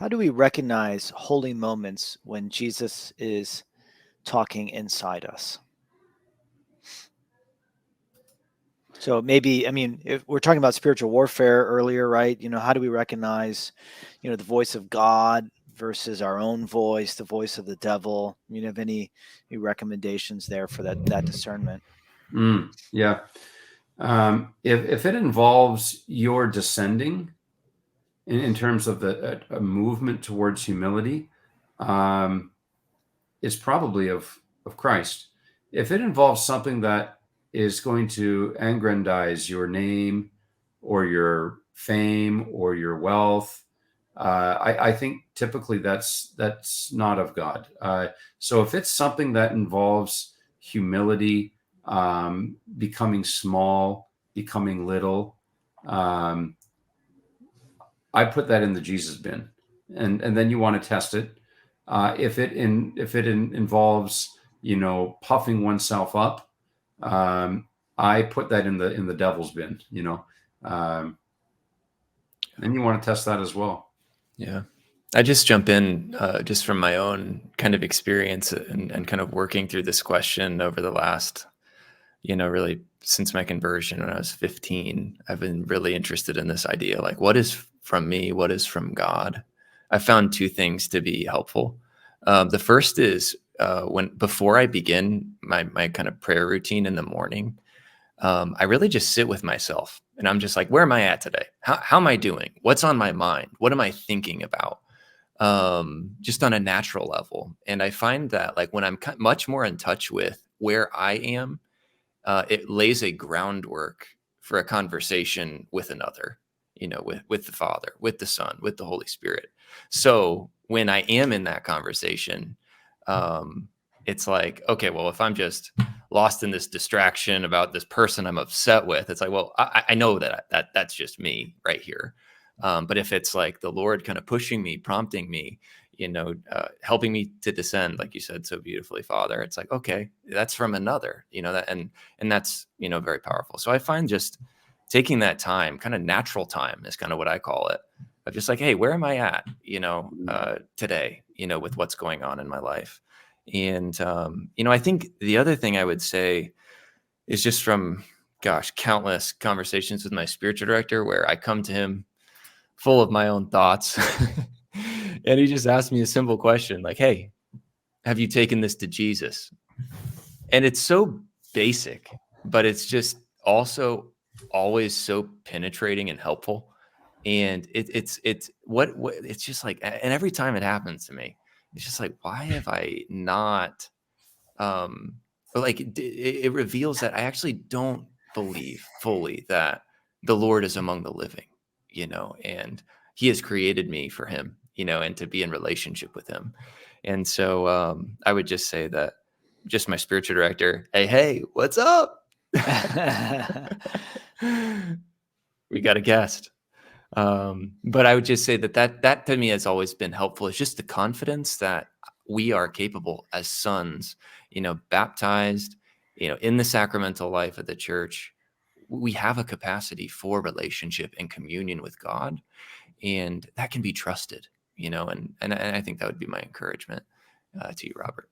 How do we recognize holy moments when Jesus is talking inside us? So maybe, I mean, if we're talking about spiritual warfare earlier, right? How do we recognize, the voice of God versus our own voice, the voice of the devil? Have any recommendations there for that discernment? Yeah. If it involves your descending in terms of a movement towards humility, um, it's probably of Christ. If it involves something that is going to aggrandize your name or your fame or your wealth, I think typically that's not of God. So if it's something that involves humility, becoming small, becoming little, um, I put that in the Jesus bin, and then you want to test it. If it involves puffing oneself up, um, I put that in the devil's bin. Um, then you want to test that as well. Yeah. I just jump in just from my own kind of experience and kind of working through this question over the last, really since my conversion when I was 15. I've been really interested in this idea, like what is from me, what is from God. I found two things to be helpful. The first is before I begin my kind of prayer routine in the morning, I really just sit with myself and I'm just like, where am I at today? How am I doing? What's on my mind? What am I thinking about? Just on a natural level. And I find that like when I'm much more in touch with where I am, it lays a groundwork for a conversation with another, with the Father, with the Son, with the Holy Spirit. So when I am in that conversation, um, it's like, okay, well, if I'm just lost in this distraction about this person I'm upset with, it's like, well, I know that's just me right here. But if it's like the Lord kind of pushing me, prompting me, helping me to descend, like you said so beautifully, Father, it's like, okay, that's from another, and that's, very powerful. So I find just taking that time, kind of natural time is kind of what I call it, of just like, hey, where am I at, today, with what's going on in my life. And, I think the other thing I would say is just from, gosh, countless conversations with my spiritual director where I come to him full of my own thoughts. And he just asked me a simple question like, hey, have you taken this to Jesus? And it's so basic, but it's just also always so penetrating and helpful. And it's what it's just like, and every time it happens to me, it's just like, why have I not, but like it reveals that I actually don't believe fully that the Lord is among the living, and he has created me for him, and to be in relationship with him. And so I would just say that just my spiritual director, hey, what's up? We got a guest. But I would just say that to me has always been helpful. It's just the confidence that we are capable as sons, baptized, in the sacramental life of the church. We have a capacity for relationship and communion with God, and that can be trusted, and I think that would be my encouragement to you, Robert.